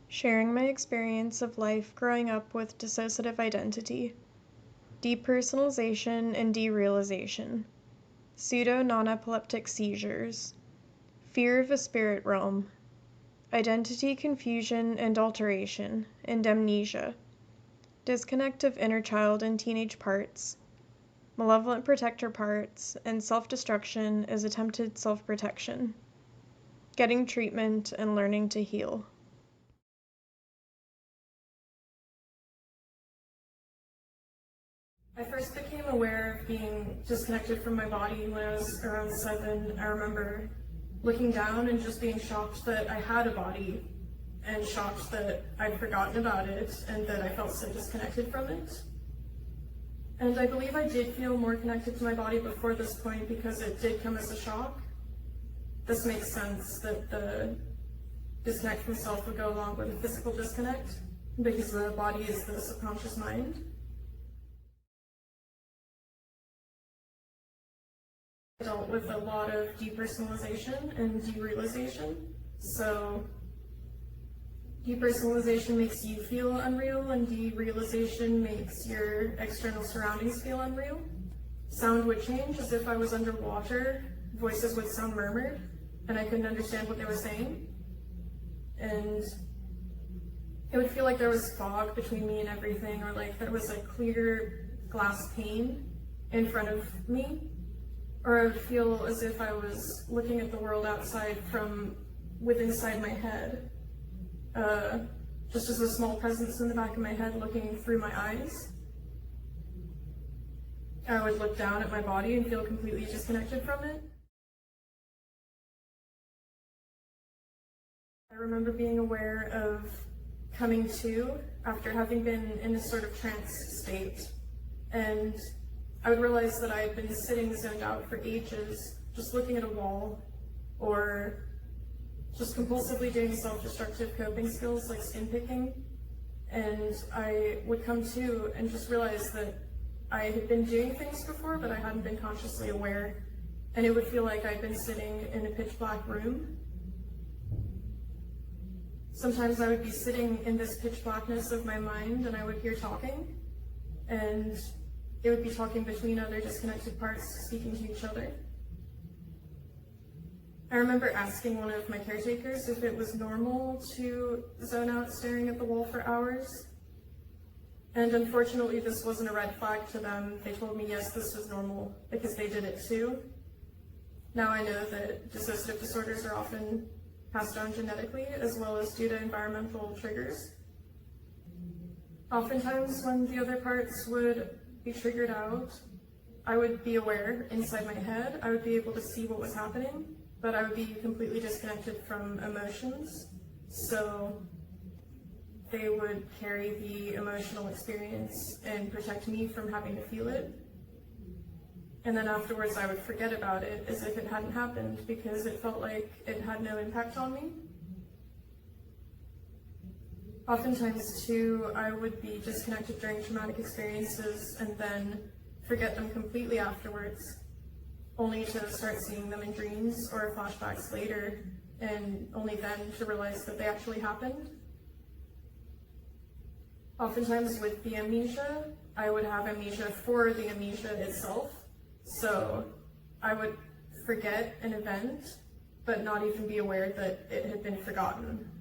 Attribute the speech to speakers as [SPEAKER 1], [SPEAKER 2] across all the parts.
[SPEAKER 1] Sharing my experience of life growing up with dissociative identity, depersonalization and derealization, pseudo-non-epileptic seizures, fear of a spirit realm, identity confusion and alteration, and amnesia, disconnect of inner child and teenage parts, malevolent-protector parts, and self-destruction as attempted self-protection, getting treatment and learning to heal. I first became aware of being disconnected from my body when I was around 7. I remember looking down and just being shocked that I had a body and shocked that I'd forgotten about it and that I felt so disconnected from it. And I believe I did feel more connected to my body before this point because it did come as a shock. This makes sense that the disconnect from self would go along with a physical disconnect because the body is the subconscious mind. I dealt with a lot of depersonalization and derealization. So depersonalization makes you feel unreal and derealization makes your external surroundings feel unreal. Sound would change as if I was underwater, voices would sound murmured, and I couldn't understand what they were saying. And it would feel like there was fog between me and everything, or like there was a clear glass pane in front of me. Or I would feel as if I was looking at the world outside from inside my head. Just as a small presence in the back of my head looking through my eyes. I would look down at my body and feel completely disconnected from it. I remember being aware of coming to after having been in a sort of trance state. And I would realize that I had been sitting zoned out for ages, just looking at a wall, or just compulsively doing self-destructive coping skills like skin picking. And I would come to and just realize that I had been doing things before, but I hadn't been consciously aware. And it would feel like I'd been sitting in a pitch black room. Sometimes I would be sitting in this pitch blackness of my mind and I would hear talking, and it would be talking between other disconnected parts speaking to each other. I remember asking one of my caretakers if it was normal to zone out staring at the wall for hours. And unfortunately, this wasn't a red flag to them. They told me yes, this was normal because they did it too. Now I know that dissociative disorders are often passed down genetically as well as due to environmental triggers. Oftentimes when the other parts would be triggered out, I would be aware inside my head. I would be able to see what was happening, but I would be completely disconnected from emotions. So they would carry the emotional experience and protect me from having to feel it. And then afterwards I would forget about it as if it hadn't happened because it felt like it had no impact on me. Oftentimes too, I would be disconnected during traumatic experiences and then forget them completely afterwards, only to start seeing them in dreams or flashbacks later, and only then to realize that they actually happened. Oftentimes with the amnesia, I would have amnesia for the amnesia itself. So I would forget an event, but not even be aware that it had been forgotten.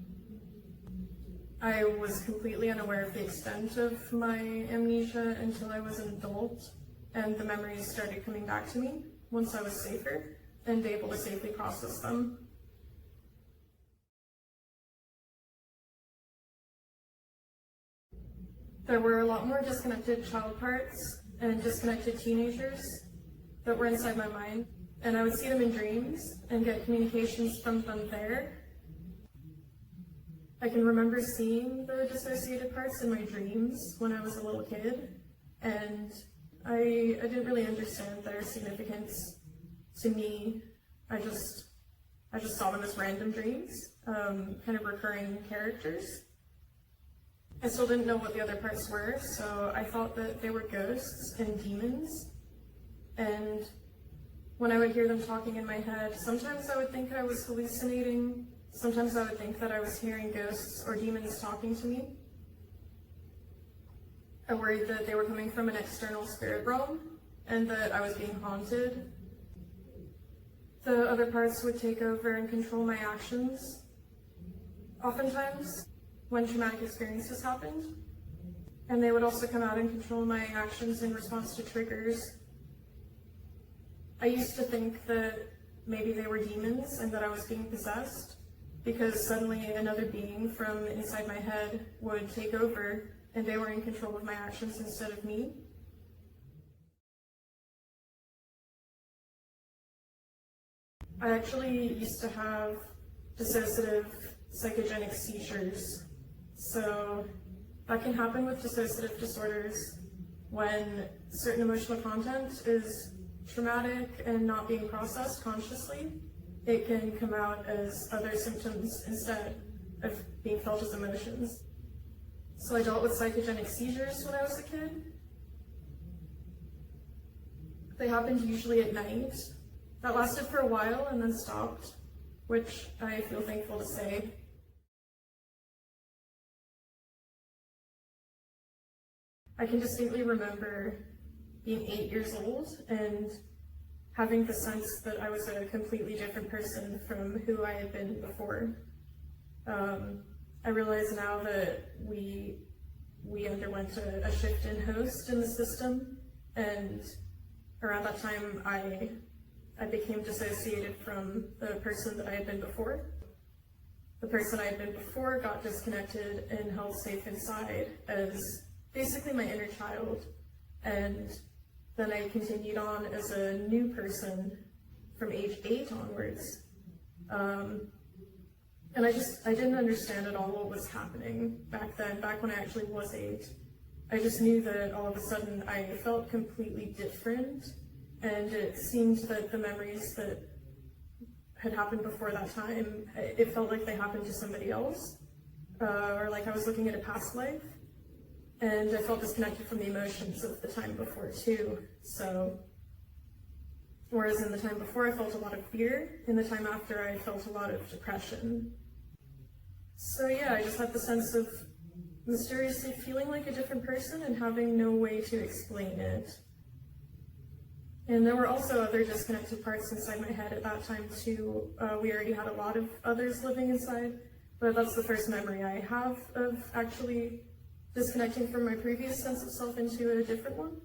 [SPEAKER 1] I was completely unaware of the extent of my amnesia until I was an adult, and the memories started coming back to me once I was safer and able to safely process them. There were a lot more disconnected child parts and disconnected teenagers that were inside my mind, and I would see them in dreams and get communications from them there. I can remember seeing the dissociated parts in my dreams when I was a little kid, and I didn't really understand their significance to me. I just saw them as random dreams, kind of recurring characters. I still didn't know what the other parts were, so I thought that they were ghosts and demons. And when I would hear them talking in my head, sometimes I would think I was hallucinating, Sometimes I would think that I was hearing ghosts or demons talking to me. I worried that they were coming from an external spirit realm and that I was being haunted. The other parts would take over and control my actions. Oftentimes, when traumatic experiences happened, and they would also come out and control my actions in response to triggers. I used to think that maybe they were demons and that I was being possessed, because suddenly another being from inside my head would take over and they were in control of my actions instead of me. I actually used to have dissociative psychogenic seizures. So that can happen with dissociative disorders when certain emotional content is traumatic and not being processed consciously. It can come out as other symptoms instead of being felt as emotions. So I dealt with psychogenic seizures when I was a kid. They happened usually at night. That lasted for a while and then stopped, which I feel thankful to say. I can distinctly remember being 8 years old and having the sense that I was a completely different person from who I had been before. I realize now that we underwent a shift in host in the system, and around that time I became dissociated from the person that I had been before. The person I had been before got disconnected and held safe inside as basically my inner child, and then I continued on as a new person from age 8 onwards. And I didn't understand at all what was happening back then, back when I actually was 8. I just knew that all of a sudden I felt completely different, and it seemed that the memories that had happened before that time, it felt like they happened to somebody else, or like I was looking at a past life. And I felt disconnected from the emotions of the time before too. So, whereas in the time before I felt a lot of fear, in the time after I felt a lot of depression. So yeah, I just had the sense of mysteriously feeling like a different person and having no way to explain it. And there were also other disconnected parts inside my head at that time too. We already had a lot of others living inside, but that's the first memory I have of actually disconnecting from my previous sense of self into a different one.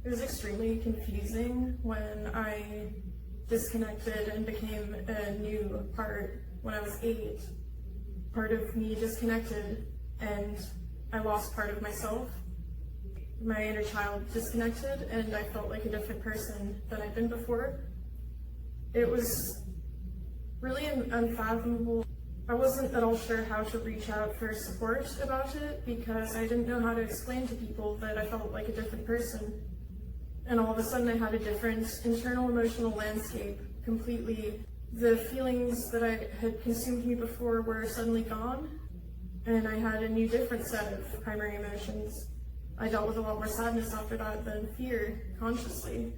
[SPEAKER 1] It was extremely confusing when I disconnected and became a new part when I was 8. Part of me disconnected and I lost part of myself. My inner child disconnected and I felt like a different person than I'd been before. It was really unfathomable. I wasn't at all sure how to reach out for support about it because I didn't know how to explain to people that I felt like a different person. And all of a sudden I had a different internal emotional landscape completely. The feelings that I had consumed me before were suddenly gone, and I had a new different set of primary emotions. I dealt with a lot more sadness after that than fear consciously.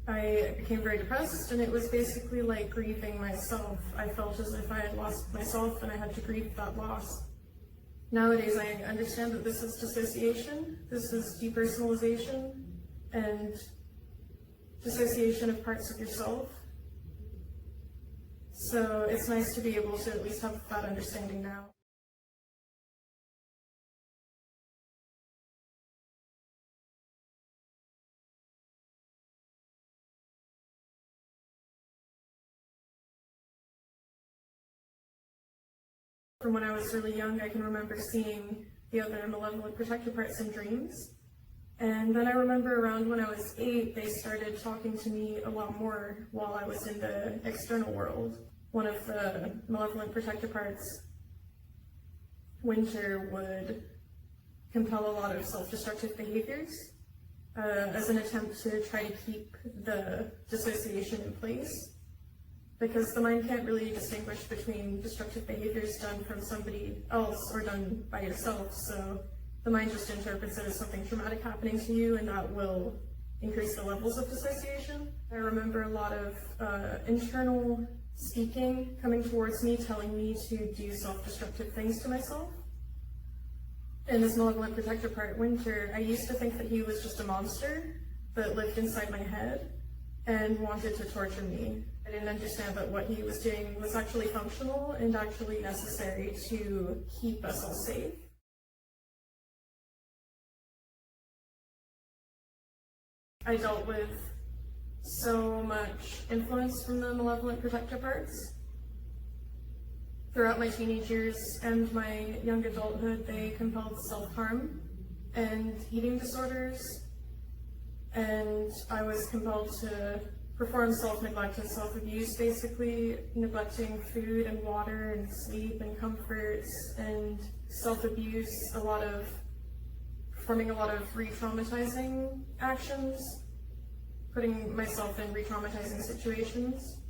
[SPEAKER 1] I became very depressed, and it was basically like grieving myself. I felt as if I had lost myself and I had to grieve that loss. Nowadays, I understand that this is dissociation, this is depersonalization, and dissociation of parts of yourself. So it's nice to be able to at least have that understanding now. From when I was really young, I can remember seeing the other malevolent-protector parts in dreams. And then I remember around when I was 8, they started talking to me a lot more while I was in the external world. One of the malevolent-protector parts, Winter, would compel a lot of self-destructive behaviors as an attempt to try to keep the dissociation in place. Because the mind can't really distinguish between destructive behaviors done from somebody else or done by yourself, so the mind just interprets it as something traumatic happening to you, and that will increase the levels of dissociation. I remember a lot of internal speaking, coming towards me, telling me to do self-destructive things to myself. In this Malevolent-protector part, Winter, I used to think that he was just a monster that lived inside my head and wanted to torture me. I didn't understand that what he was doing was actually functional and actually necessary to keep us all safe. I dealt with so much influence from the Malevolent-protector parts. Throughout my teenage years and my young adulthood, they compelled self-harm and eating disorders, and I was compelled to perform self-neglect and self-abuse, basically neglecting food and water and sleep and comforts and self-abuse, performing a lot of re-traumatizing actions, putting myself in re-traumatizing situations.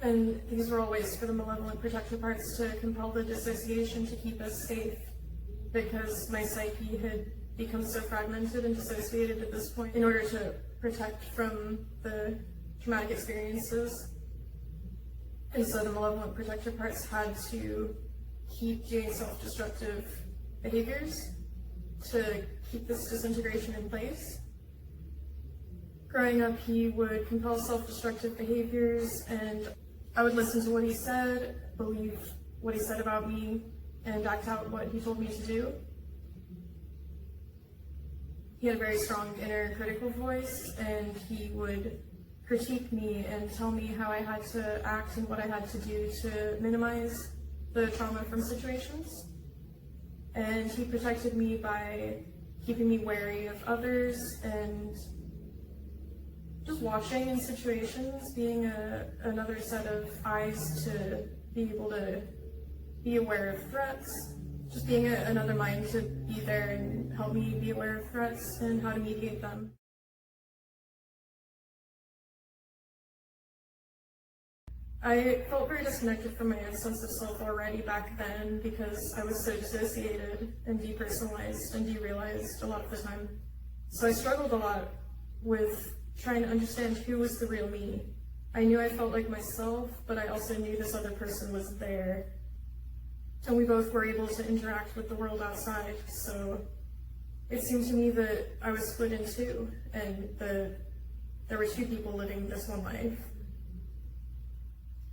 [SPEAKER 1] And these were all ways for the Malevolent-protector parts to compel the dissociation to keep us safe, because my psyche had become so fragmented and dissociated at this point in order to protect from the traumatic experiences. And so the Malevolent-protector parts had to keep doing self-destructive behaviors to keep this disintegration in place. Growing up, he would compel self-destructive behaviors, and I would listen to what he said, believe what he said about me, and act out what he told me to do. He had a very strong inner critical voice, and he would critique me and tell me how I had to act and what I had to do to minimize the trauma from situations. And he protected me by keeping me wary of others and just watching in situations, being another set of eyes to be able to be aware of threats, just being another mind to be there and help me be aware of threats and how to mediate them. I felt very disconnected from my own sense of self already back then because I was so dissociated and depersonalized and derealized a lot of the time. So I struggled a lot with trying to understand who was the real me. I knew I felt like myself, but I also knew this other person was there. And we both were able to interact with the world outside, so it seemed to me that I was split in two, and there were two people living this one life.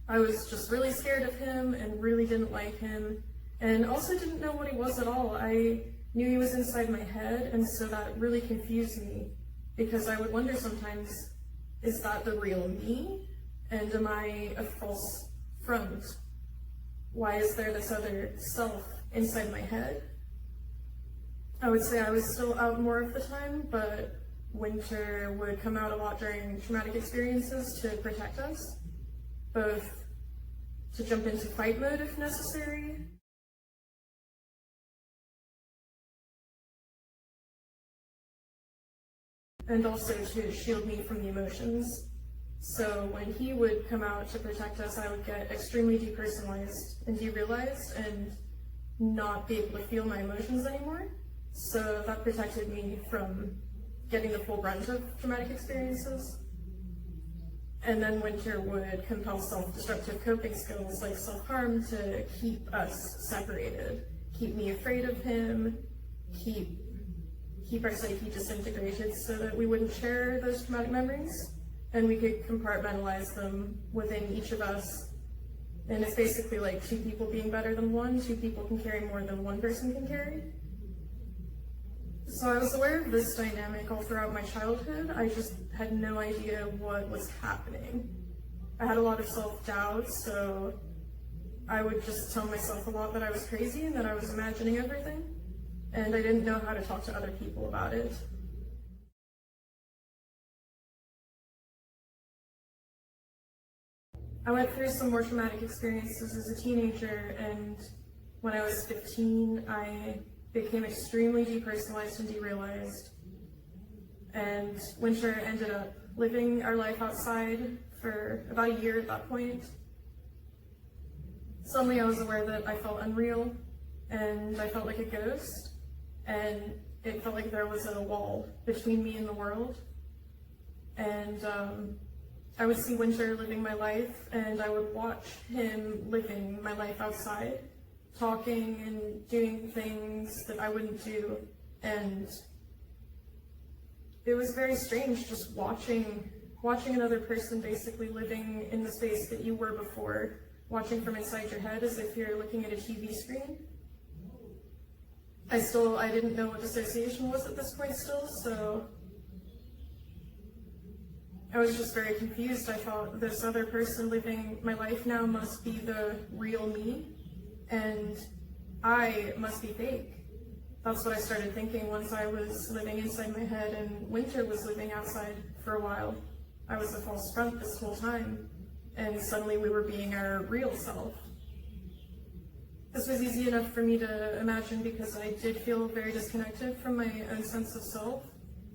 [SPEAKER 1] I was just really scared of him and really didn't like him, and also didn't know what he was at all. I knew he was inside my head, and so that really confused me, because I would wonder sometimes, is that the real me? And am I a false front? Why is there this other self inside my head? I would say I was still out more of the time, but Winter would come out a lot during traumatic experiences to protect us, both to jump into fight mode if necessary, and also to shield me from the emotions. So when he would come out to protect us, I would get extremely depersonalized and derealized and not be able to feel my emotions anymore. So that protected me from getting the full brunt of traumatic experiences. And then Winter would compel self-destructive coping skills like self-harm to keep us separated, keep me afraid of him, keep our psyche disintegrated so that we wouldn't share those traumatic memories, and we could compartmentalize them within each of us. And it's basically like two people being better than one. Two people can carry more than one person can carry. So I was aware of this dynamic all throughout my childhood. I just had no idea what was happening. I had a lot of self-doubt, so I would just tell myself a lot that I was crazy and that I was imagining everything. And I didn't know how to talk to other people about it. I went through some more traumatic experiences as a teenager, and when I was 15, I became extremely depersonalized and derealized. And Winter ended up living our life outside for about a year at that point. Suddenly I was aware that I felt unreal, and I felt like a ghost, and it felt like there was a wall between me and the world. And I would see Winter living my life, and I would watch him living my life outside, talking and doing things that I wouldn't do, and it was very strange just watching another person basically living in the space that you were before, watching from inside your head as if you're looking at a TV screen. I didn't know what dissociation was at this point still, so I was just very confused. I thought this other person living my life now must be the real me, and I must be fake. That's what I started thinking once I was living inside my head and Winter was living outside for a while. I was the false front this whole time, and suddenly we were being our real self. This was easy enough for me to imagine because I did feel very disconnected from my own sense of self,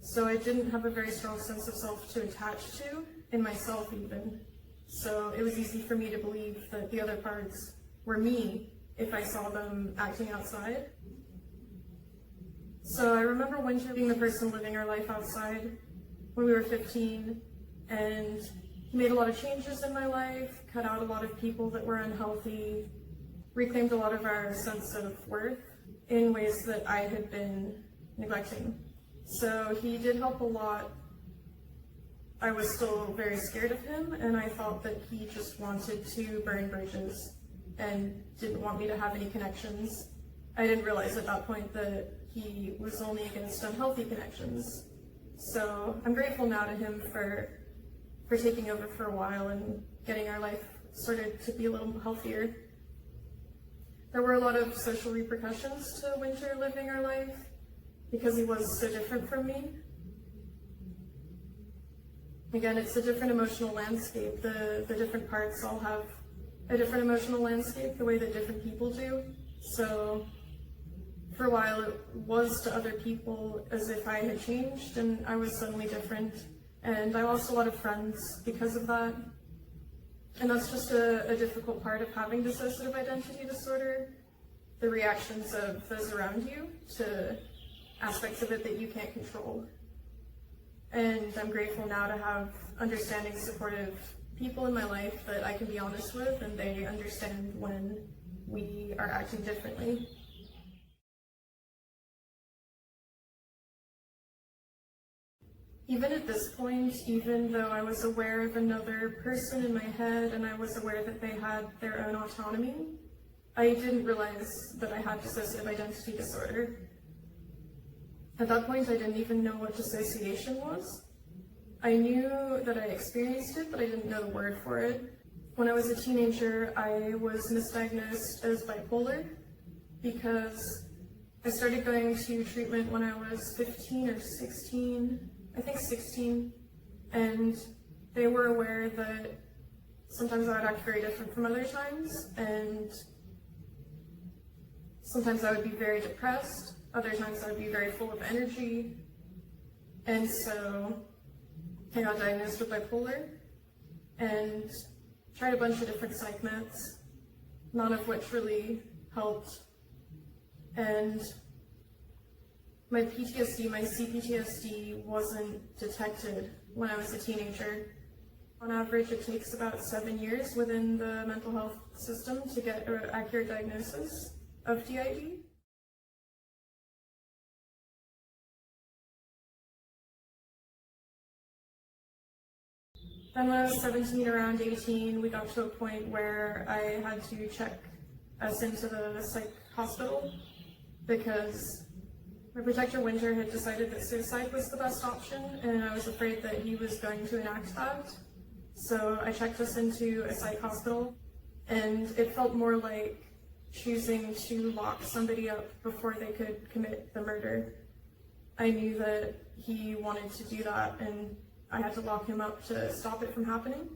[SPEAKER 1] so I didn't have a very strong sense of self to attach to, in myself even. So it was easy for me to believe that the other parts were me if I saw them acting outside. So I remember Winter being the person living our life outside when we were 15, and he made a lot of changes in my life, cut out a lot of people that were unhealthy, reclaimed a lot of our sense of worth in ways that I had been neglecting. So he did help a lot. I was still very scared of him, and I thought that he just wanted to burn bridges and didn't want me to have any connections. I didn't realize at that point that he was only against unhealthy connections. So I'm grateful now to him for taking over for a while and getting our life started to be a little healthier. There were a lot of social repercussions to Winter living our life because he was so different from me. Again, it's a different emotional landscape. The different parts all have a different emotional landscape, the way that different people do. So for a while, it was to other people as if I had changed and I was suddenly different. And I lost a lot of friends because of that. And that's just a difficult part of having dissociative identity disorder, the reactions of those around you to aspects of it that you can't control. And I'm grateful now to have understanding, supportive people in my life that I can be honest with, and they understand when we are acting differently. Even at this point, even though I was aware of another person in my head and I was aware that they had their own autonomy, I didn't realize that I had dissociative identity disorder. At that point, I didn't even know what dissociation was. I knew that I experienced it, but I didn't know the word for it. When I was a teenager, I was misdiagnosed as bipolar because I started going to treatment when I was 15 or 16. I think 16, and they were aware that sometimes I would act very different from other times, and sometimes I would be very depressed, other times I would be very full of energy, and so I got diagnosed with bipolar and tried a bunch of different psych meds, none of which really helped, and my PTSD, my CPTSD, wasn't detected when I was a teenager. On average, it takes about 7 years within the mental health system to get an accurate diagnosis of DID. Then when I was 17, around 18, we got to a point where I had to check us into the psych hospital because my protector Winter had decided that suicide was the best option, and I was afraid that he was going to enact that. So I checked us into a psych hospital, and it felt more like choosing to lock somebody up before they could commit the murder. I knew that he wanted to do that, and I had to lock him up to stop it from happening.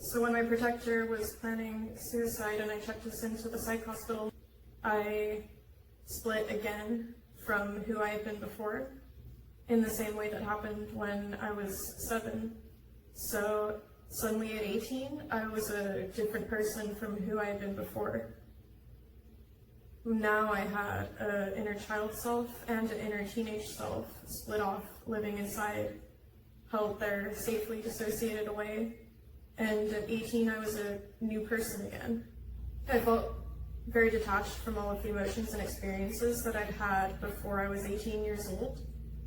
[SPEAKER 1] So when my protector was planning suicide and I checked us into the psych hospital, I split again from who I had been before, in the same way that happened when I was 7. So suddenly at 18, I was a different person from who I had been before. Now I had an inner child self and an inner teenage self split off, living inside held there safely dissociated away. And at 18, I was a new person again. I felt very detached from all of the emotions and experiences that I'd had before I was 18 years old.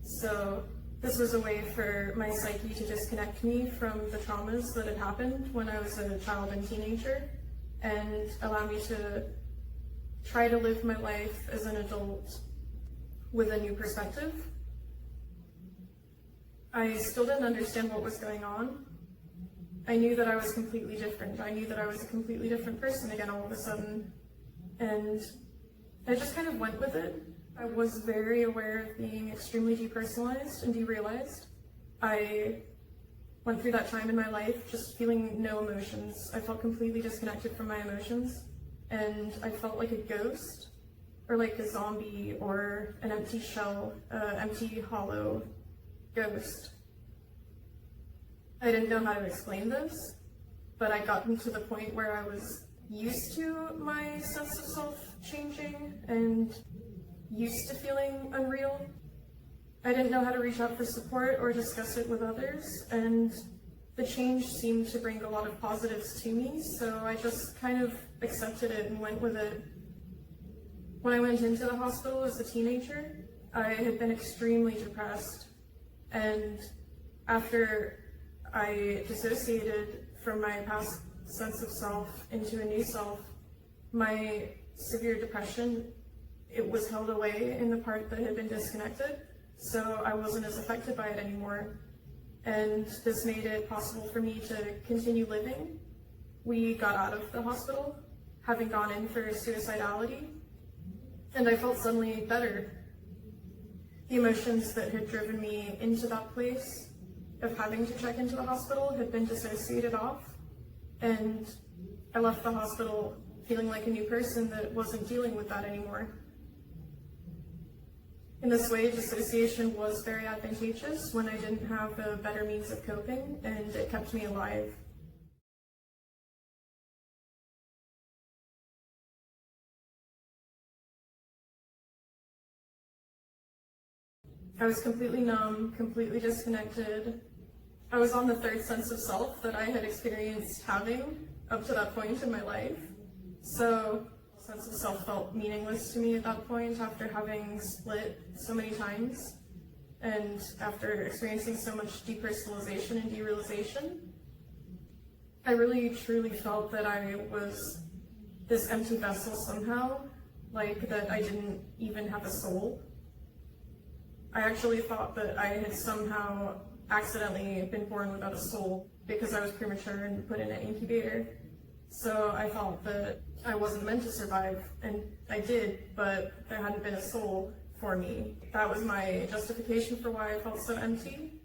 [SPEAKER 1] So this was a way for my psyche to disconnect me from the traumas that had happened when I was a child and teenager, and allow me to try to live my life as an adult with a new perspective. I still didn't understand what was going on. I knew that I was completely different. I knew that I was a completely different person again all of a sudden. And I just kind of went with it. I was very aware of being extremely depersonalized and derealized. I went through that time in my life just feeling no emotions. I felt completely disconnected from my emotions. And I felt like a ghost, or like a zombie, or an empty shell, empty, hollow ghost. I didn't know how to explain this, but I got to the point where I was used to my sense of self changing and used to feeling unreal. I didn't know how to reach out for support or discuss it with others, and the change seemed to bring a lot of positives to me, so I just kind of accepted it and went with it. When I went into the hospital as a teenager, I had been extremely depressed, and after I dissociated from my past sense of self into a new self, my severe depression, it was held away in the part that had been disconnected, so I wasn't as affected by it anymore. And this made it possible for me to continue living. We got out of the hospital, having gone in for suicidality, and I felt suddenly better. The emotions that had driven me into that place of having to check into the hospital had been dissociated off, and I left the hospital feeling like a new person that wasn't dealing with that anymore. In this way, dissociation was very advantageous when I didn't have a better means of coping, and it kept me alive. I was completely numb, completely disconnected. I was on the third sense of self that I had experienced having up to that point in my life. So, sense of self felt meaningless to me at that point after having split so many times and after experiencing so much depersonalization and derealization. I really truly felt that I was this empty vessel somehow, like that I didn't even have a soul. I actually thought that I had somehow accidentally been born without a soul because I was premature and put in an incubator. So I thought that I wasn't meant to survive, and I did, but there hadn't been a soul for me. That was my justification for why I felt so empty.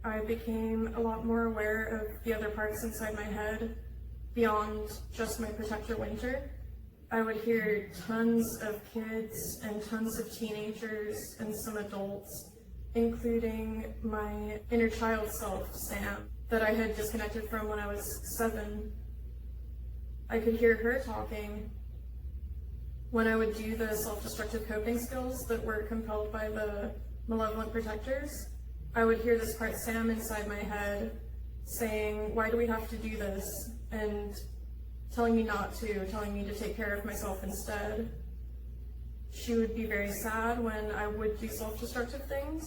[SPEAKER 1] I became a lot more aware of the other parts inside my head beyond just my protector Winter. I would hear tons of kids and tons of teenagers and some adults, including my inner child self, Sam, that I had disconnected from when I was 7. I could hear her talking when I would do the self-destructive coping skills that were compelled by the Malevolent-protectors. I would hear this part Sam inside my head saying, "Why do we have to do this?" and telling me not to, telling me to take care of myself instead. She would be very sad when I would do self-destructive things,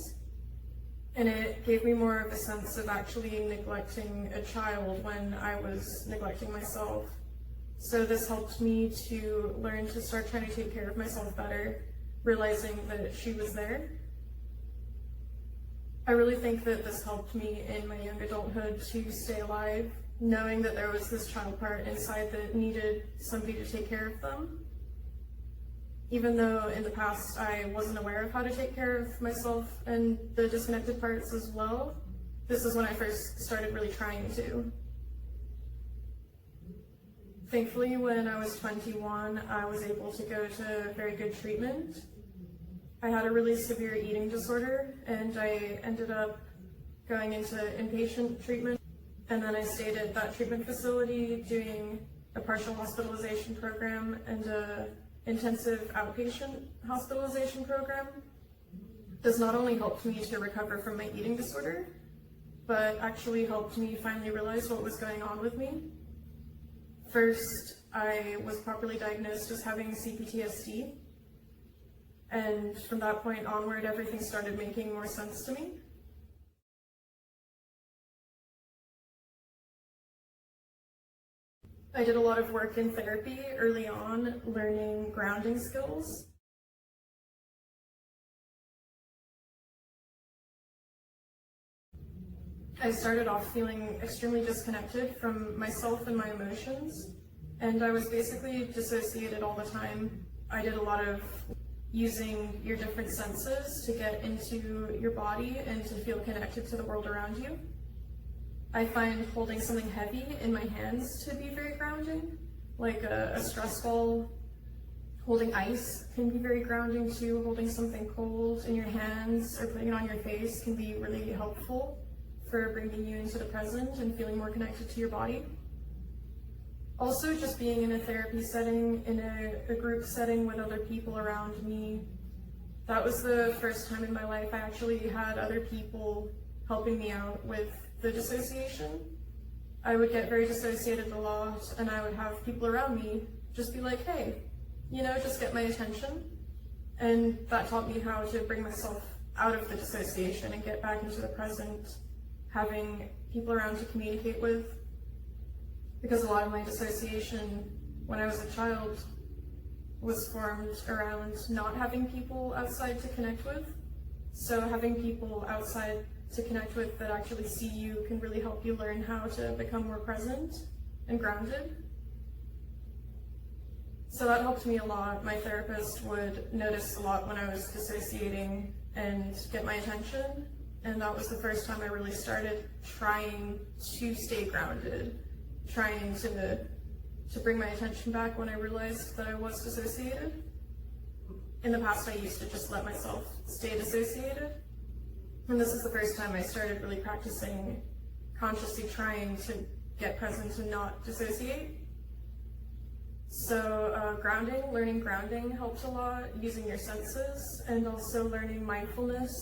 [SPEAKER 1] and it gave me more of a sense of actually neglecting a child when I was neglecting myself. So this helped me to learn to start trying to take care of myself better, realizing that she was there. I really think that this helped me in my young adulthood to stay alive, knowing that there was this child part inside that needed somebody to take care of them. Even though in the past I wasn't aware of how to take care of myself and the disconnected parts as well, this is when I first started really trying to. Thankfully, when I was 21, I was able to go to very good treatment. I had a really severe eating disorder, and I ended up going into inpatient treatment. And then I stayed at that treatment facility doing a partial hospitalization program and a intensive outpatient hospitalization program has not only helped me to recover from my eating disorder, but actually helped me finally realize what was going on with me. First, I was properly diagnosed as having CPTSD, and from that point onward, everything started making more sense to me. I did a lot of work in therapy early on, learning grounding skills. I started off feeling extremely disconnected from myself and my emotions, and I was basically dissociated all the time. I did a lot of using your different senses to get into your body and to feel connected to the world around you. I find holding something heavy in my hands to be very grounding, like a stress ball. Holding ice can be very grounding too. Holding something cold in your hands or putting it on your face can be really helpful for bringing you into the present and feeling more connected to your body. Also, just being in a therapy setting, in a group setting with other people around me, that was the first time in my life I actually had other people helping me out with the dissociation. I would get very dissociated a lot, and I would have people around me just be like, hey, just get my attention. And that taught me how to bring myself out of the dissociation and get back into the present, having people around to communicate with. Because a lot of my dissociation when I was a child was formed around not having people outside to connect with. So having people outside to connect with that actually see you can really help you learn how to become more present and grounded. So that helped me a lot. My therapist would notice a lot when I was dissociating and get my attention. And that was the first time I really started trying to stay grounded, trying to bring my attention back when I realized that I was dissociated. In the past, I used to just let myself stay dissociated. And this is the first time I started really practicing consciously trying to get present and not dissociate. So learning grounding helped a lot, using your senses, and also learning mindfulness,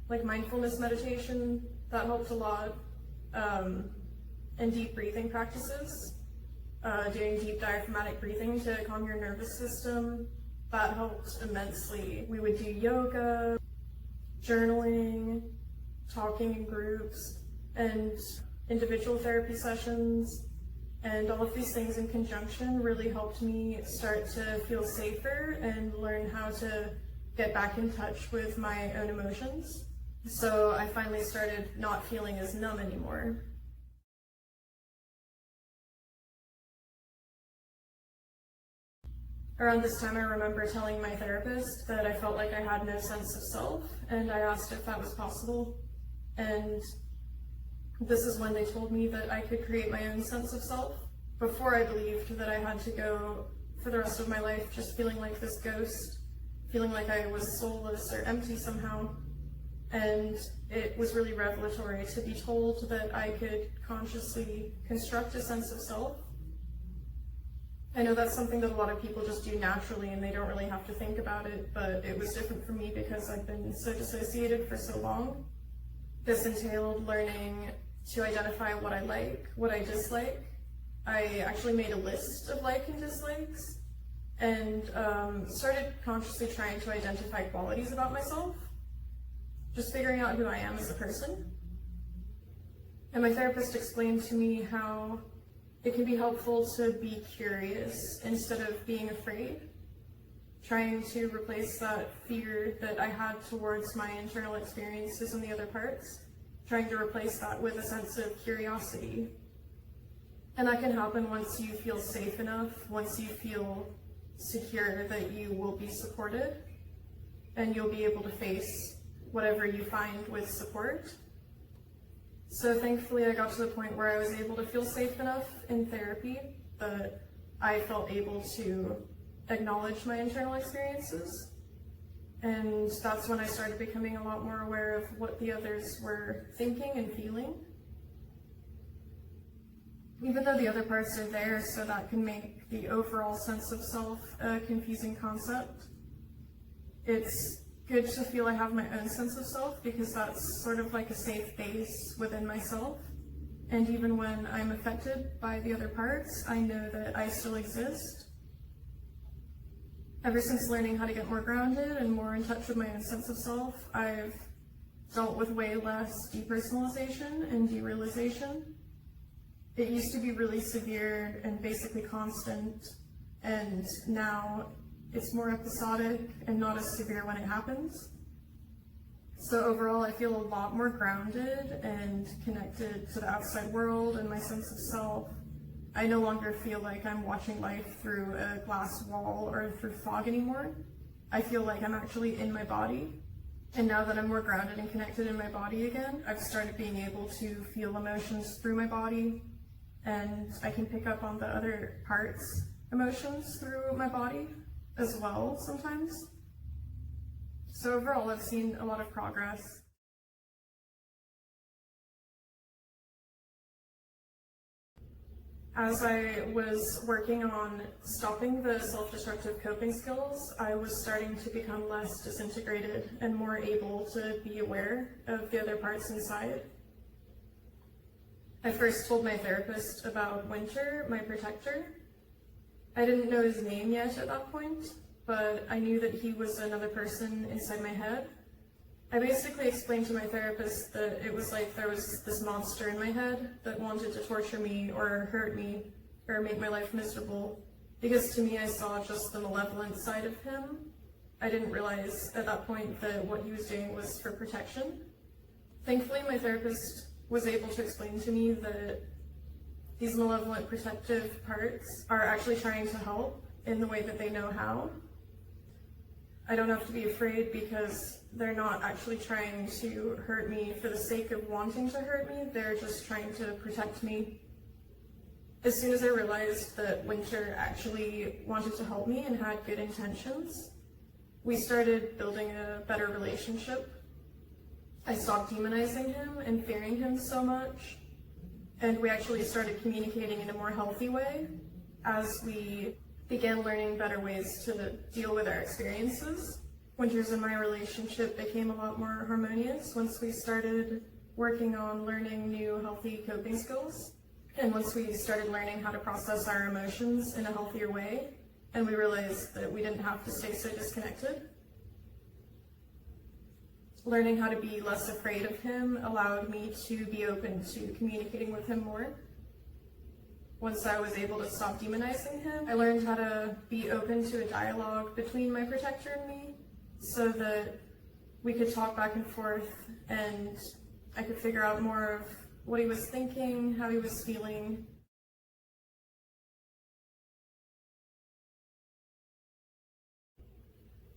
[SPEAKER 1] like mindfulness meditation, that helped a lot, and deep breathing practices, doing deep diaphragmatic breathing to calm your nervous system, that helped immensely. We would do yoga, journaling, talking in groups, and individual therapy sessions, and all of these things in conjunction really helped me start to feel safer and learn how to get back in touch with my own emotions. So I finally started not feeling as numb anymore. Around this time, I remember telling my therapist that I felt like I had no sense of self, and I asked if that was possible. And this is when they told me that I could create my own sense of self. Before, I believed that I had to go for the rest of my life just feeling like this ghost, feeling like I was soulless or empty somehow. And it was really revelatory to be told that I could consciously construct a sense of self. I know that's something that a lot of people just do naturally and they don't really have to think about it, but it was different for me because I've been so dissociated for so long. This entailed learning to identify what I like, what I dislike. I actually made a list of like and dislikes and started consciously trying to identify qualities about myself, just figuring out who I am as a person. And my therapist explained to me how it can be helpful to be curious instead of being afraid, trying to replace that fear that I had towards my internal experiences and the other parts, trying to replace that with a sense of curiosity. And that can happen once you feel safe enough, once you feel secure that you will be supported and you'll be able to face whatever you find with support. So thankfully I got to the point where I was able to feel safe enough in therapy that I felt able to acknowledge my internal experiences. And that's when I started becoming a lot more aware of what the others were thinking and feeling. even though the other parts are there, so that can make the overall sense of self a confusing concept. It's good to feel I have my own sense of self, because that's sort of like a safe base within myself. And even when I'm affected by the other parts, I know that I still exist. Ever since learning how to get more grounded and more in touch with my own sense of self, I've dealt with way less depersonalization and derealization. It used to be really severe and basically constant, and now it's more episodic and not as severe when it happens. So overall, I feel a lot more grounded and connected to the outside world and my sense of self. I no longer feel like I'm watching life through a glass wall or through fog anymore. I feel like I'm actually in my body. And now that I'm more grounded and connected in my body again, I've started being able to feel emotions through my body, and I can pick up on the other parts' emotions through my body as well sometimes. So overall, I've seen a lot of progress. As I was working on stopping the self-destructive coping skills, I was starting to become less disintegrated and more able to be aware of the other parts inside. I first told my therapist about Winter, my protector. I didn't know his name yet at that point, but I knew that he was another person inside my head. I basically explained to my therapist that it was like there was this monster in my head that wanted to torture me or hurt me or make my life miserable, because to me I saw just the malevolent side of him. I didn't realize at that point that what he was doing was for protection. Thankfully, my therapist was able to explain to me that these malevolent protective parts are actually trying to help in the way that they know how. I don't have to be afraid, because they're not actually trying to hurt me for the sake of wanting to hurt me. They're just trying to protect me. As soon as I realized that Winter actually wanted to help me and had good intentions, we started building a better relationship. I stopped demonizing him and fearing him so much, and we actually started communicating in a more healthy way as we began learning better ways to deal with our experiences. Winter's and my relationship became a lot more harmonious once we started working on learning new healthy coping skills, and once we started learning how to process our emotions in a healthier way, and we realized that we didn't have to stay so disconnected. Learning how to be less afraid of him allowed me to be open to communicating with him more. Once I was able to stop demonizing him, I learned how to be open to a dialogue between my protector and me, so that we could talk back and forth and I could figure out more of what he was thinking, how he was feeling.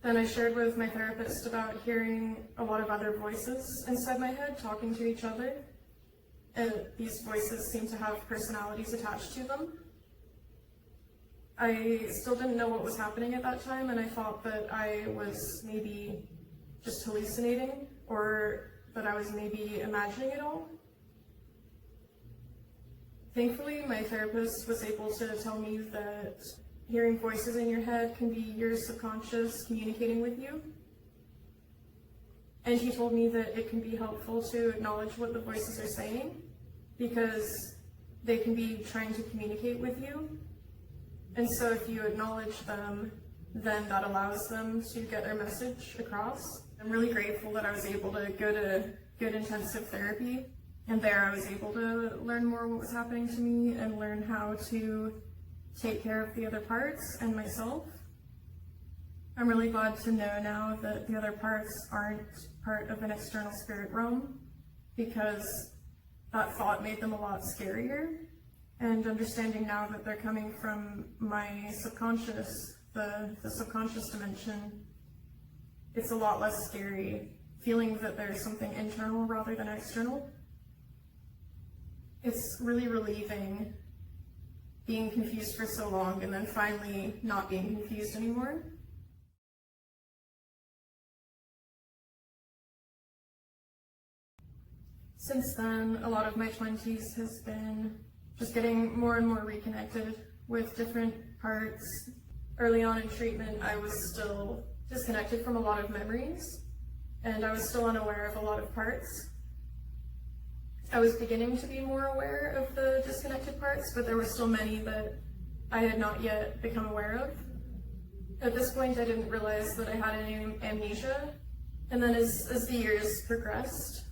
[SPEAKER 1] Then I shared with my therapist about hearing a lot of other voices inside my head talking to each other. And these voices seem to have personalities attached to them. I still didn't know what was happening at that time, and I thought that I was maybe just hallucinating, or that I was maybe imagining it all. Thankfully, my therapist was able to tell me that hearing voices in your head can be your subconscious communicating with you. And he told me that it can be helpful to acknowledge what the voices are saying, because they can be trying to communicate with you. And so if you acknowledge them, then that allows them to get their message across. I'm really grateful that I was able to go to good intensive therapy, and there I was able to learn more what was happening to me and learn how to take care of the other parts and myself. I'm really glad to know now that the other parts aren't part of an external spirit realm, because that thought made them a lot scarier. And understanding now that they're coming from my subconscious, the subconscious dimension, it's a lot less scary, feeling that there's something internal rather than external. It's really relieving being confused for so long and then finally not being confused anymore. Since then, a lot of my 20s has been just getting more and more reconnected with different parts. Early on in treatment, I was still disconnected from a lot of memories, and I was still unaware of a lot of parts. I was beginning to be more aware of the disconnected parts, but there were still many that I had not yet become aware of. At this point, I didn't realize that I had any amnesia, and then as the years progressed,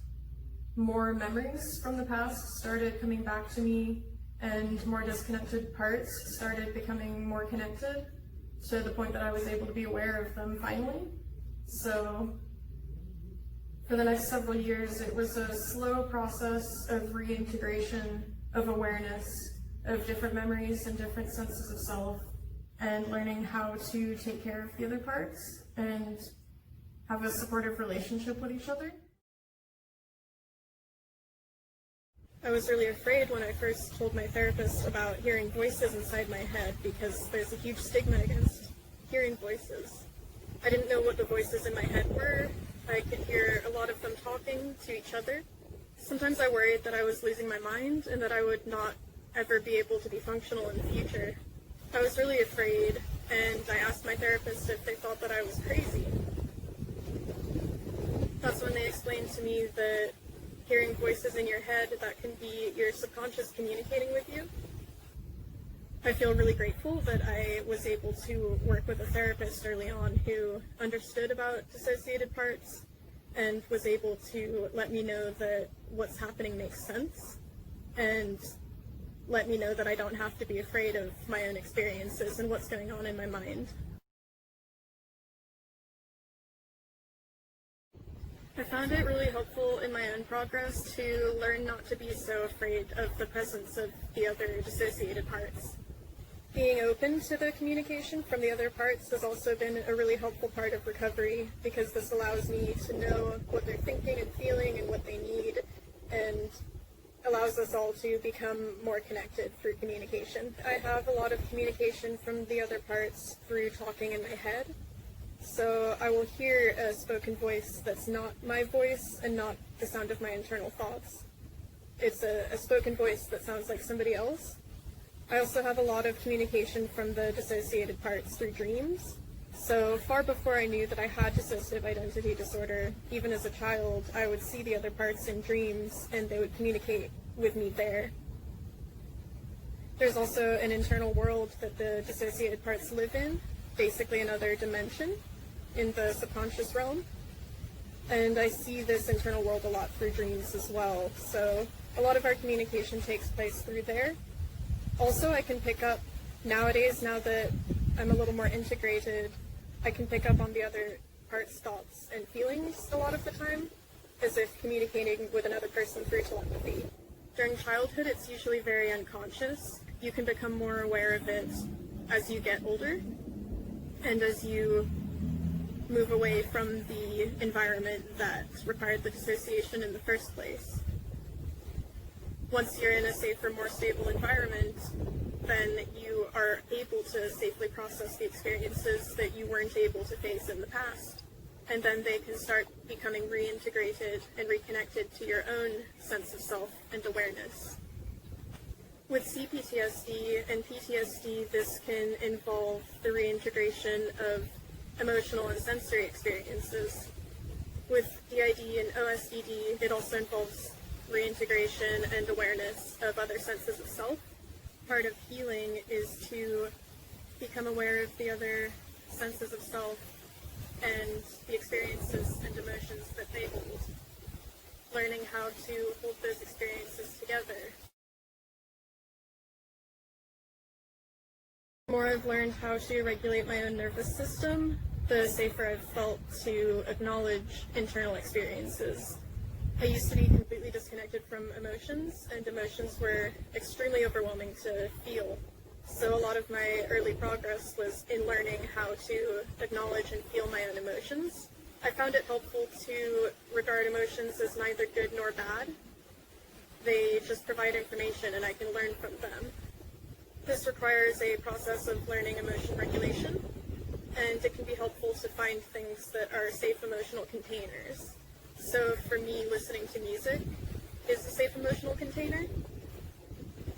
[SPEAKER 1] more memories from the past started coming back to me, and more disconnected parts started becoming more connected, to the point that I was able to be aware of them finally. So for the next several years, it was a slow process of reintegration, of awareness, of different memories and different senses of self, and learning how to take care of the other parts and have a supportive relationship with each other. I was really afraid when I first told my therapist about hearing voices inside my head, because there's a huge stigma against hearing voices. I didn't know what the voices in my head were. I could hear a lot of them talking to each other. Sometimes I worried that I was losing my mind and that I would not ever be able to be functional in the future. I was really afraid, and I asked my therapist if they thought that I was crazy. That's when they explained to me that hearing voices in your head, that can be your subconscious communicating with you. I feel really grateful that I was able to work with a therapist early on who understood about dissociated parts and was able to let me know that what's happening makes sense, and let me know that I don't have to be afraid of my own experiences and what's going on in my mind. I found it really helpful in my own progress to learn not to be so afraid of the presence of the other dissociated parts. Being open to the communication from the other parts has also been a really helpful part of recovery, because this allows me to know what they're thinking and feeling and what they need, and allows us all to become more connected through communication. I have a lot of communication from the other parts through talking in my head. So I will hear a spoken voice that's not my voice and not the sound of my internal thoughts. It's a spoken voice that sounds like somebody else. I also have a lot of communication from the dissociated parts through dreams. So far before I knew that I had dissociative identity disorder, even as a child, I would see the other parts in dreams and they would communicate with me there. There's also an internal world that the dissociated parts live in, basically another dimension in the subconscious realm. And I see this internal world a lot through dreams as well. So a lot of our communication takes place through there. Also, I can pick up nowadays, now that I'm a little more integrated, I can pick up on the other parts' thoughts and feelings a lot of the time, as if communicating with another person through telepathy. During childhood, it's usually very unconscious. You can become more aware of it as you get older, and as you move away from the environment that required the dissociation in the first place. Once you're in a safer, more stable environment, then you are able to safely process the experiences that you weren't able to face in the past. And then they can start becoming reintegrated and reconnected to your own sense of self and awareness. With CPTSD and PTSD, this can involve the reintegration of emotional and sensory experiences. With DID and OSDD, it also involves reintegration and awareness of other senses of self. Part of healing is to become aware of the other senses of self and the experiences and emotions that they hold. Learning how to hold those experiences together. The more I've learned how to regulate my own nervous system, the safer I've felt to acknowledge internal experiences. I used to be completely disconnected from emotions, and emotions were extremely overwhelming to feel. So a lot of my early progress was in learning how to acknowledge and feel my own emotions. I found it helpful to regard emotions as neither good nor bad. They just provide information and I can learn from them. This requires a process of learning emotion regulation, and it can be helpful to find things that are safe emotional containers. So for me, listening to music is a safe emotional container.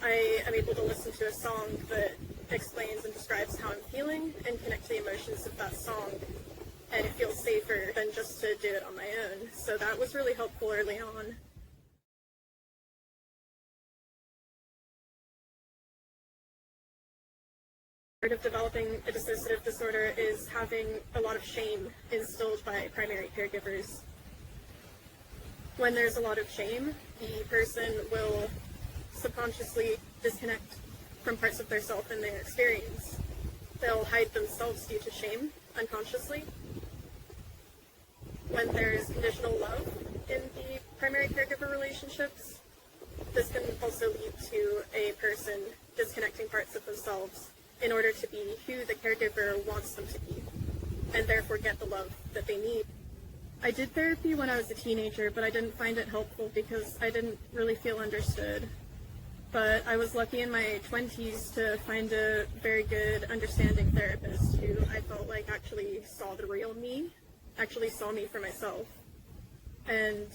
[SPEAKER 1] I am able to listen to a song that explains and describes how I'm feeling and connect to the emotions of that song, and it feels safer than just to do it on my own. So that was really helpful early on. Part of developing a dissociative disorder is having a lot of shame instilled by primary caregivers. When there's a lot of shame, the person will subconsciously disconnect from parts of their self and their experience. They'll hide themselves due to shame unconsciously. When there's conditional love in the primary caregiver relationships, this can also lead to a person disconnecting parts of themselves in order to be who the caregiver wants them to be, and therefore get the love that they need. I did therapy when I was a teenager, but I didn't find it helpful because I didn't really feel understood. But I was lucky in my 20s to find a very good, understanding therapist who I felt like actually saw the real me, actually saw me for myself. And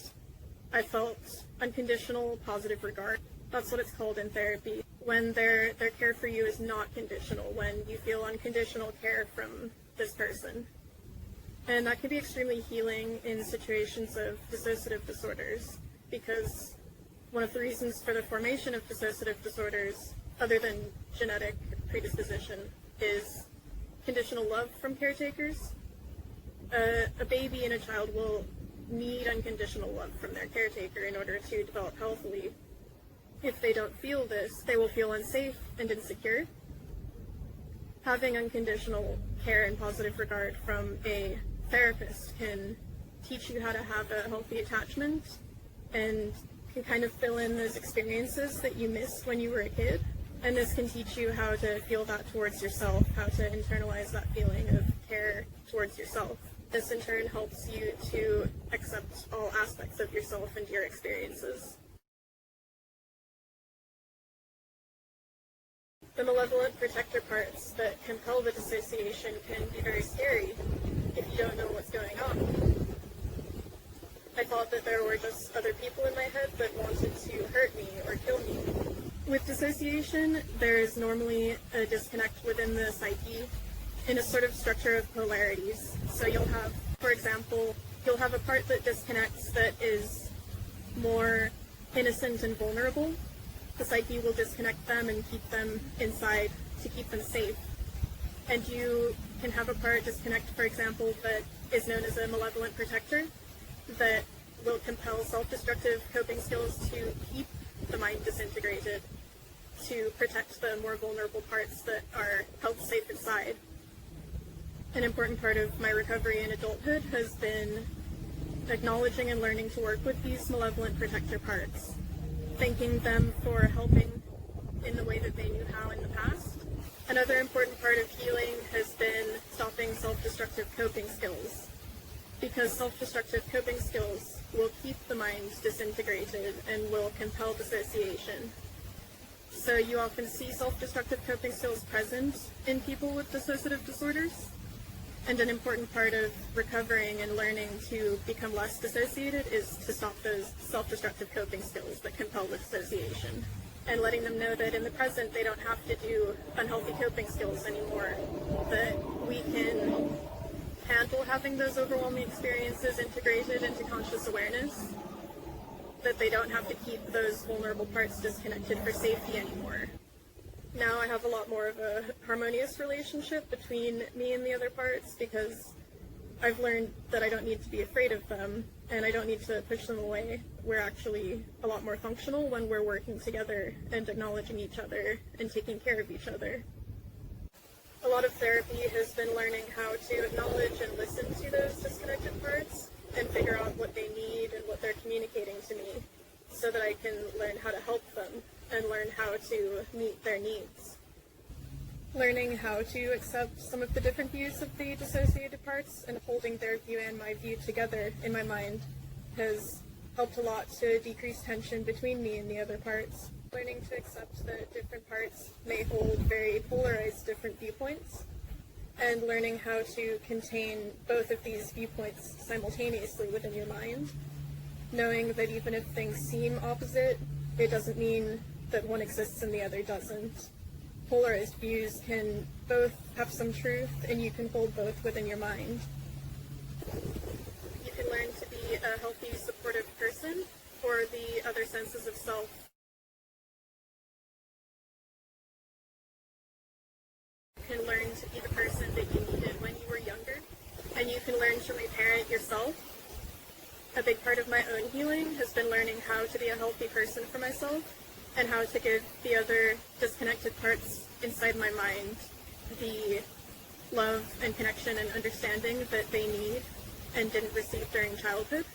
[SPEAKER 1] I felt unconditional, positive regard. That's what it's called in therapy. When their care for you is not conditional, when you feel unconditional care from this person. And that can be extremely healing in situations of dissociative disorders, because one of the reasons for the formation of dissociative disorders, other than genetic predisposition, is conditional love from caretakers. A baby and a child will need unconditional love from their caretaker in order to develop healthily. If they don't feel this, they will feel unsafe and insecure. Having unconditional care and positive regard from a therapist can teach you how to have a healthy attachment and can kind of fill in those experiences that you missed when you were a kid. And this can teach you how to feel that towards yourself, how to internalize that feeling of care towards yourself. This in turn helps you to accept all aspects of yourself and your experiences. The malevolent-protector parts that compel the dissociation can be very scary if you don't know what's going on. I thought that there were just other people in my head that wanted to hurt me or kill me. With dissociation, there's normally a disconnect within the psyche in a sort of structure of polarities. So you'll have, for example, you'll have a part that disconnects that is more innocent and vulnerable. The psyche will disconnect them and keep them inside to keep them safe. And you can have a part disconnect, for example, that is known as a malevolent protector, that will compel self-destructive coping skills to keep the mind disintegrated, to protect the more vulnerable parts that are held safe inside. An important part of my recovery in adulthood has been acknowledging and learning to work with these malevolent protector parts, thanking them for helping in the way that they knew how in the past. Another important part of healing has been stopping self-destructive coping skills, because self-destructive coping skills will keep the mind disintegrated and will compel dissociation. So you often see self-destructive coping skills present in people with dissociative disorders, and an important part of recovering and learning to become less dissociated is to stop those self-destructive coping skills that compel the dissociation, and letting them know that in the present they don't have to do unhealthy coping skills anymore, that we can handle having those overwhelming experiences integrated into conscious awareness, that they don't have to keep those vulnerable parts disconnected for safety anymore. Now I have a lot more of a harmonious relationship between me and the other parts, because I've learned that I don't need to be afraid of them and I don't need to push them away. We're actually a lot more functional when we're working together and acknowledging each other and taking care of each other. A lot of therapy has been learning how to acknowledge and listen to those disconnected parts and figure out what they need and what they're communicating to me, so that I can learn how to help them and learn how to meet their needs. Learning how to accept some of the different views of the dissociated parts and holding their view and my view together in my mind has helped a lot to decrease tension between me and the other parts. Learning to accept that different parts may hold very polarized different viewpoints, and learning how to contain both of these viewpoints simultaneously within your mind. Knowing that even if things seem opposite, it doesn't mean that one exists and the other doesn't. Polarized views can both have some truth, and you can hold both within your mind. You can learn to be a healthy, supportive person for the other senses of self. You can learn to be the person that you needed when you were younger, and you can learn to reparent yourself. A big part of my own healing has been learning how to be a healthy person for myself, and how to give the other disconnected parts inside my mind the love and connection and understanding that they need and didn't receive during childhood.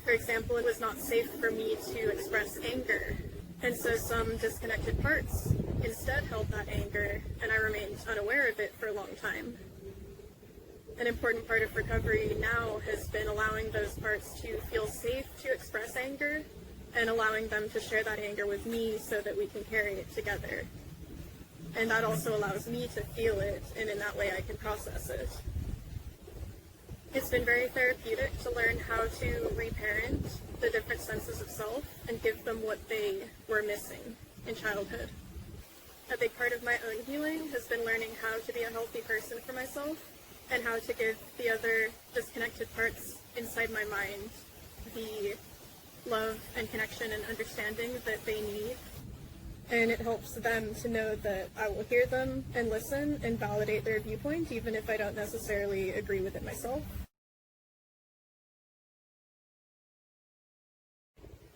[SPEAKER 1] For example, it was not safe for me to express anger, and so some disconnected parts instead held that anger, and I remained unaware of it for a long time. An important part of recovery now has been allowing those parts to feel safe to express anger, and allowing them to share that anger with me so that we can carry it together. And that also allows me to feel it, and in that way I can process it. It's been very therapeutic to learn how to reparent the different senses of self and give them what they were missing in childhood. A big part of my own healing has been learning how to be a healthy person for myself, and how to give the other disconnected parts inside my mind the love and connection and understanding that they need. And it helps them to know that I will hear them and listen and validate their viewpoint, even if I don't necessarily agree with it myself.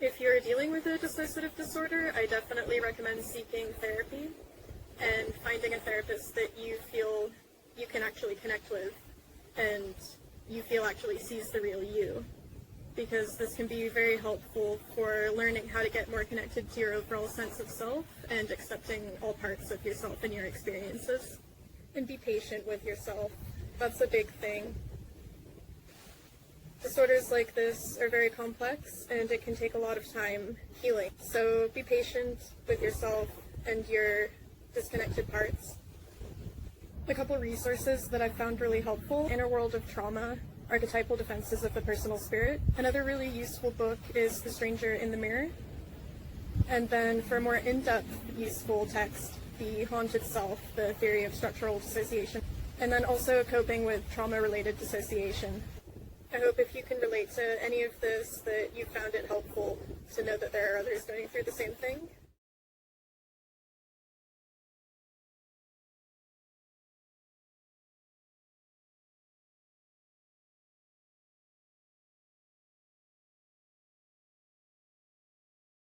[SPEAKER 1] If you're dealing with a dissociative disorder, I definitely recommend seeking therapy and finding a therapist that you feel you can actually connect with and you feel actually sees the real you, because this can be very helpful for learning how to get more connected to your overall sense of self and accepting all parts of yourself and your experiences. And be patient with yourself. That's a big thing. Disorders like this are very complex, and it can take a lot of time healing. So be patient with yourself and your disconnected parts. A couple resources that I've found really helpful: Inner World of Trauma, Archetypal Defenses of the Personal Spirit. Another really useful book is The Stranger in the Mirror. And then for a more in-depth, useful text, The Haunted Self, The Theory of Structural Dissociation. And then also Coping with Trauma-Related Dissociation. I hope if you can relate to any of this that you found it helpful to know that there are others going through the same thing.